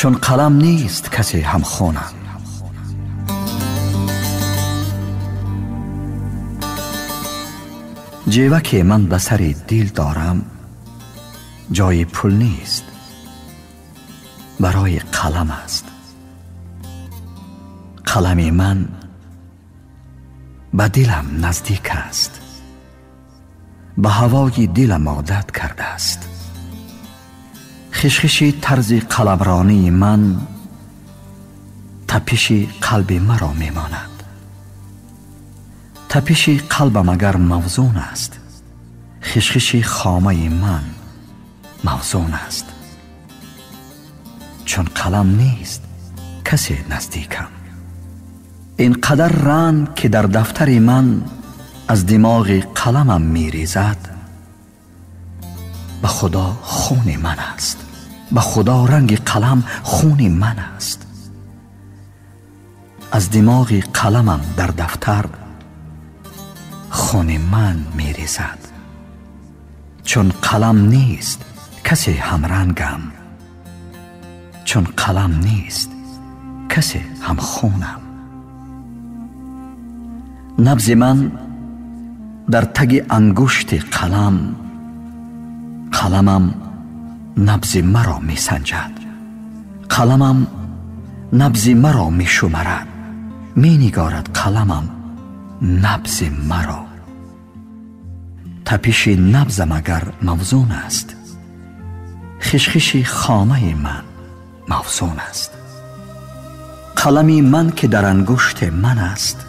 چون قلم نیست کسی همخوانم. جیوه که من به سر دل دارم جای پول نیست، برای قلم است. قلم من به دلم نزدیک است، به هوای دلم عادت کرده است. خشخش طرز قلمرانی من تپش قلب مرا میماند. تپش قلبم اگر موزون است، خشخش خامه من موزون است. چون قلم نیست کسی نزدیکم. اینقدر رنگ که در دفتر من از دماغ قلمم میریزد، به خدا خون من است. به خدا رنگ قلم خون من است. از دماغ قلمم در دفتر خون من میریزد. چون قلم نیست کسی همرنگم. چون قلم نیست کسی همخونم. نبض من در تگ انگشت قلم، قلمم نبض مرا می سنجد. قلمم نبض مرا می شمرد. می نگارد قلمم نبض مرا. تپش نبضم اگر موزون است، خشخش خامه من موزون است. قلمی من که در انگشت من است،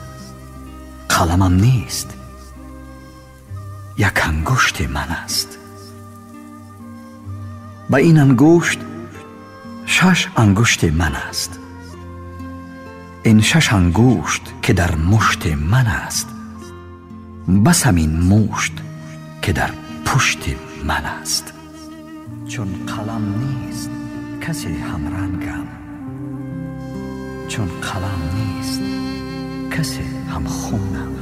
قلمم نیست، یک انگشت من است. با این انگشت 6 انگشت من است. این 6 انگشت که در مشت من است، بس همین مشت که در پشت من است. چون قلم نیست کسی همرنگم. چون قلم نیست کسی همخونم.